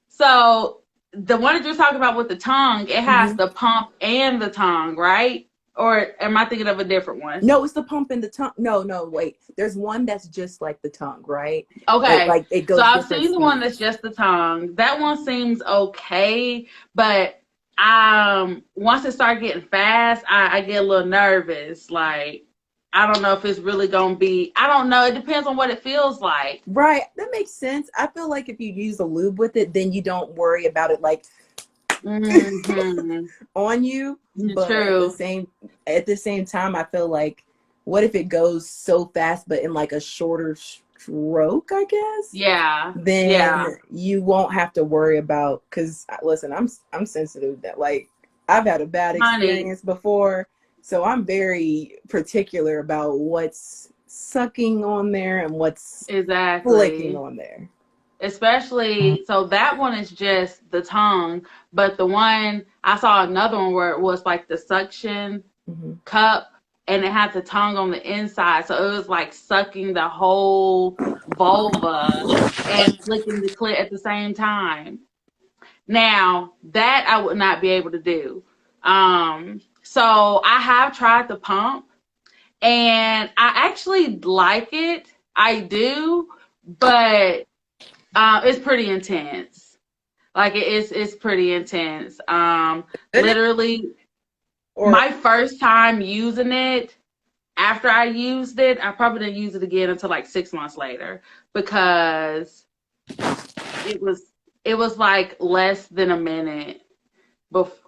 so the one that you're talking about with the tongue, it has mhm. the pump and the tongue, right? Or am I thinking of a different one? No, it's the pump in the tongue. No, no, wait. There's one that's just like the tongue, right? It Okay, like it so goes I've different seen the one that's speeds. just the tongue. That one seems okay, but once it starts getting fast, I get a little nervous. Like I don't know if it's really gonna be. I don't know. It depends on what it feels like. Right. That makes sense. I feel like if you use a lube with it, then you don't worry about it like Hmm. on you. But True. at the same time, I feel like what if it goes so fast, but in like a shorter stroke, I guess? Yeah. Then Yeah. you won't have to worry about because listen, I'm sensitive that like I've had a bad Honey. experience before, so I'm very particular about what's sucking on there and what's flicking Exactly. on there. Especially, so that one is just the tongue, but the one I saw another one where it was like the suction Hmm. cup and it had the tongue on the inside. So it was like sucking the whole vulva and flicking the clit at the same time. Now, that I would not be able to do. So I have tried the pump and I actually like it. I do, but it's pretty intense. Like it's pretty intense. Good Literally, or my first time using it, after I used it, I probably didn't use it again until like 6 months later because it was it was like less than a minute.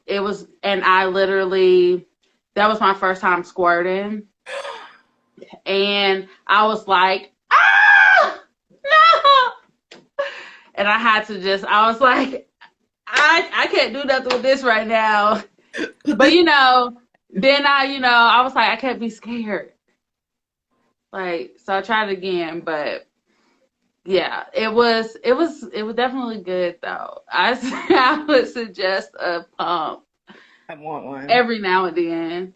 It was, and I literally, that was my first time squirting, and I was like, ah, no, and I had to just, I was like, I can't do nothing with this right now. put But this. then I was like, I can't be scared. Like, so I tried it again, but yeah, it was definitely good though. I would suggest a pump I want one. every now and then.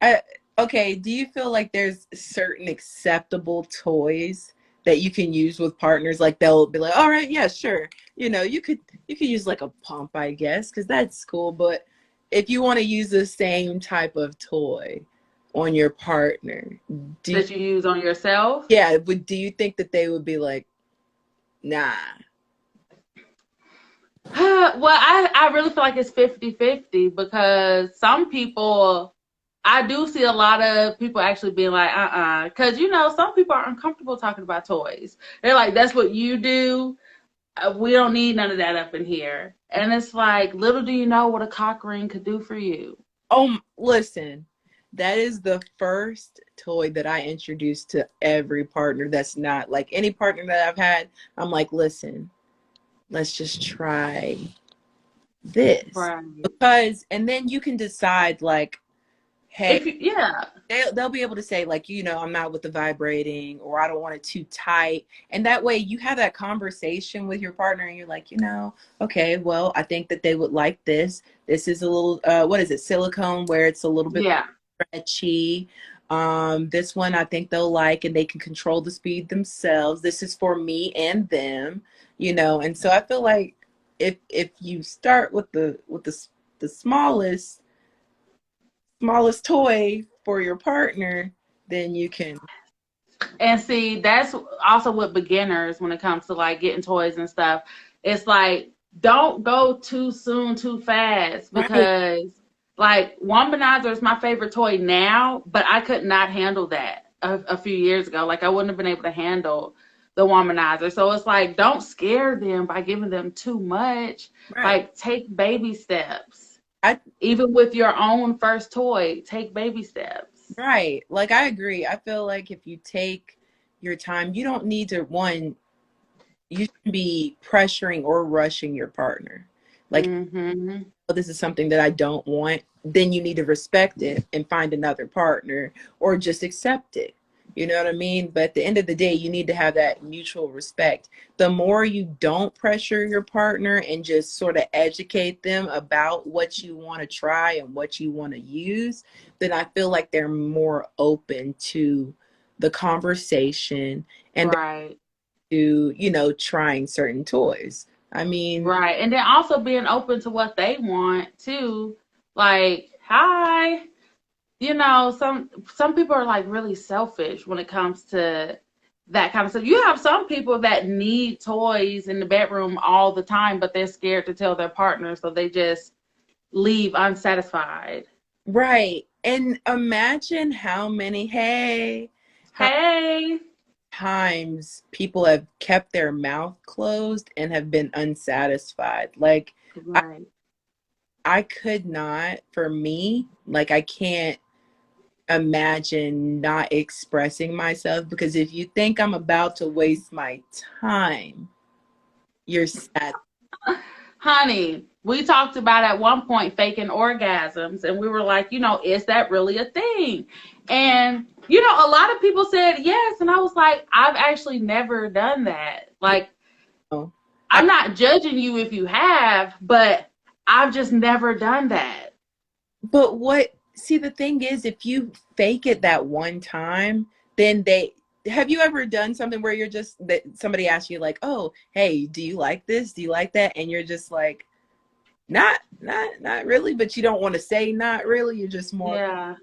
I, okay, do you feel like there's certain acceptable toys that you can use with partners? Like they'll be like, all right, yeah, sure. You could use like a pump, I guess, because that's cool. But if you want to use the same type of toy on your partner, do you, That you use on yourself. yeah, do you think that they would be like, nah? Well, I really feel like it's 50-50 because some people, I do see a lot of people actually being like, because some people are uncomfortable talking about toys. They're like, that's what you do. We don't need none of that up in here. And it's like, little do you know what a cock ring could do for you. Oh, listen, that is the first toy that I introduced to every partner that's not like any partner that I've had. I'm like, listen, let's just try this. Right. Because, and then you can decide, like, hey, Yeah. they'll be able to say, like, I'm not with the vibrating, or I don't want it too tight. And that way you have that conversation with your partner and you're like, okay, well, I think that they would like this. This is a little, what is it, silicone, where it's a little bit Yeah. stretchy. This one I think they'll like, and they can control the speed themselves. This is for me and them, And so I feel like if you start with the smallest toy for your partner, then you can. And see, that's also with beginners when it comes to like getting toys and stuff. It's like, don't go too soon, too fast, Right, because like womanizer is my favorite toy now, but I could not handle that a few years ago. Like I wouldn't have been able to handle the womanizer. So it's like, don't scare them by giving them too much. right. Like take baby steps. I Even with your own first toy, take baby steps. Right. Like I agree. I feel like if you take your time, you don't need to you shouldn't be pressuring or rushing your partner. Like, Mm-hmm. oh, this is something that I don't want, then you need to respect it and find another partner or just accept it. You know what I mean? But at the end of the day, you need to have that mutual respect. The more you don't pressure your partner and just sort of educate them about what you want to try and what you want to use, then I feel like they're more open to the conversation and Right. to, trying certain toys. I mean, Right. And then also being open to what they want too. Like, hi. Some people are like really selfish when it comes to that kind of stuff. You have some people that need toys in the bedroom all the time, but they're scared to tell their partner, so they just leave unsatisfied. right. And imagine how Hey. times people have kept their mouth closed and have been unsatisfied. Like, I, Right. I could not, for me, like, I can't imagine not expressing myself because if you think I'm about to waste my time, you're sad. Honey, we talked about at one point faking orgasms, and we were like, is that really a thing? And, a lot of people said yes. And I was like, I've actually never done that. Like, No. I, I'm not judging you if you have, but I've just never done that. but see, the thing is, if you fake it that one time, then have you ever done something where you're just, that somebody asks you, like, oh, hey, do you like this? Do you like that? And you're just like, not really, but you don't want to say not really. You're just more, Yeah.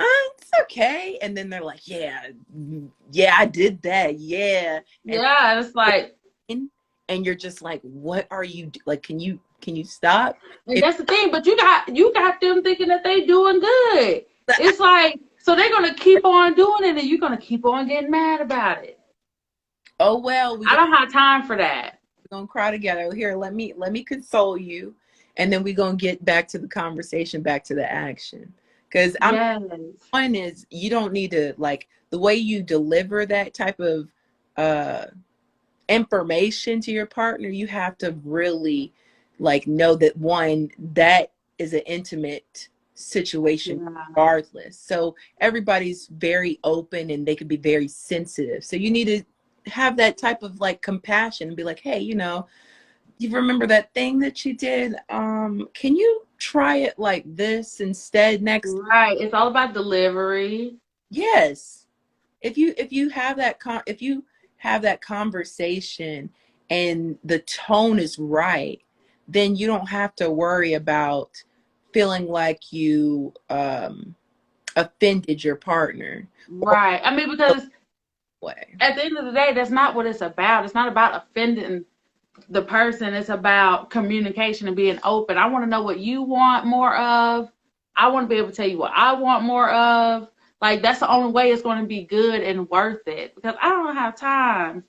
It's okay. And then they're like, yeah, yeah, I did that. Yeah. And Yeah, it's like, and you're just like, what are you like, can you stop? and If that's the thing. But you got them thinking that they doing good. It's like, so they're gonna keep on doing it, and you're gonna keep on getting mad about it. oh well, I don't have time for that. we're gonna cry together. Here, let me console you, and then we're gonna get back to the conversation, back to the action. Because I'm Yes, one is you don't need to like the way you deliver that type of uh information to your partner, you have to really like know that one, that is an intimate situation yeah, regardless. So everybody's very open and they can be very sensitive. So you need to have that type of like compassion and be like, hey, you remember that thing that you did? Can you try it like this instead next? right. It's all about delivery. Yes. If you have that conversation and the tone is right, then you don't have to worry about feeling like you offended your partner or Right. I mean, the because way. at the end of the day, that's not what it's about. It's not about offending the person. It's about communication and being open. I want to know what you want more of. I want to be able to tell you what I want more of. Like, that's the only way it's going to be good and worth it, because I don't have time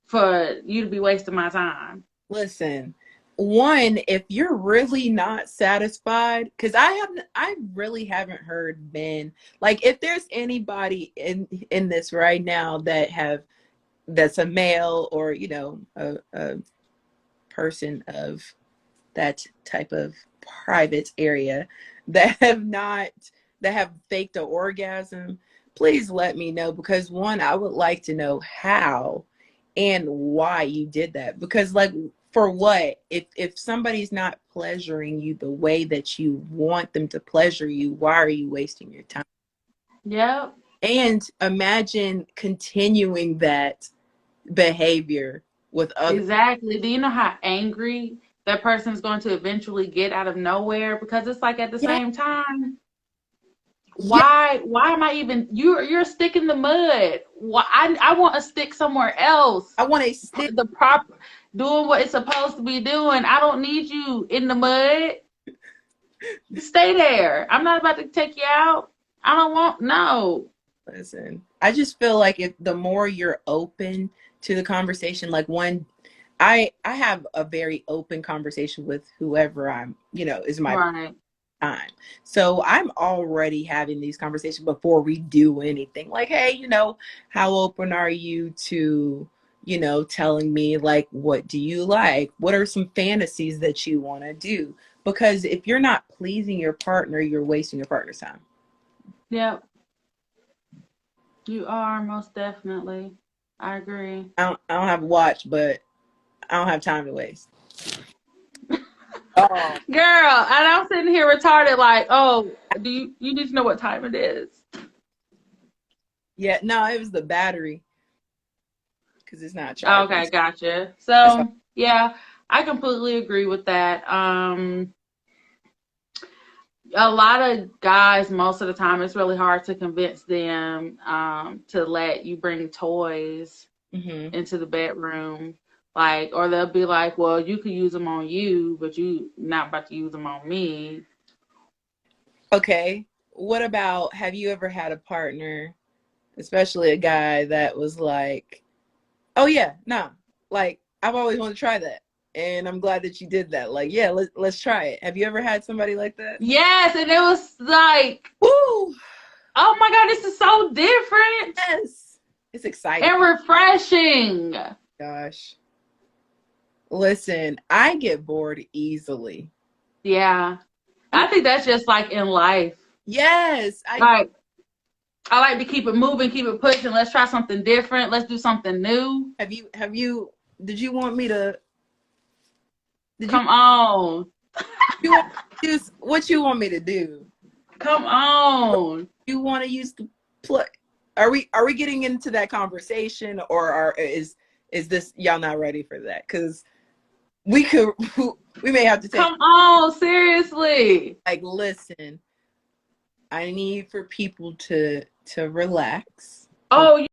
for you to be wasting my time. Listen, one, if you're really not satisfied, because I really haven't heard men like if there's anybody in this right now that's a male or a person of that type of private area that have faked an orgasm, please let me know, because one, I would like to know how and why you did that. Because like, for what? If somebody's not pleasuring you the way that you want them to pleasure you, why are you wasting your time? Yep. And imagine continuing that behavior with other. Exactly. Do you know how angry that person is going to eventually get out of nowhere? Because it's like, at the Yeah, same time, yeah, why am I even, you're a stick in the mud? Why, I want a stick somewhere else. I want a stick. The proper, doing what it's supposed to be doing. I don't need you in the mud. Stay there. I'm not about to take you out. I don't want, no. Listen, I just feel like if the more you're open to the conversation, like one, I have a very open conversation with whoever is my Right. time. So I'm already having these conversations before we do anything. Like, hey, how open are you to, telling me like what do you like? What are some fantasies that you want to do? Because if you're not pleasing your partner, you're wasting your partner's time. Yep. You are, most definitely. I agree. I don't have a watch, but I don't have time to waste. Oh, Girl, and I'm sitting here retarded like, oh, you need to know what time it is. yeah, no, it was the battery because it's not charging. Okay, gotcha. That's fine. So yeah, I completely agree with that. A lot of guys, most of the time, it's really hard to convince them to let you bring toys Hmm. into the bedroom. Like, or they'll be like, well, you could use them on you, but you not about to use them on me. Okay. What about, have you ever had a partner, especially a guy that was like, oh yeah, nah, like I've always wanted to try that, and I'm glad that you did that. Like, yeah, let's try it. Have you ever had somebody like that? Yes, and it was like, Woo! oh my God, this is so different Yes, it's exciting. and refreshing. Gosh, listen, I get bored easily. Yeah. I think that's just like in life. Yes, Like, I like to keep it moving, keep it pushing. Let's try something different. Let's do something new. have you did you want me to did you Come on. you want what you want me to do? Come on. You want to use the play? Are we getting into that conversation, or is this y'all not ready for that? Because we could we may have to take Come on. Seriously. like, listen, I need for people to relax. Oh,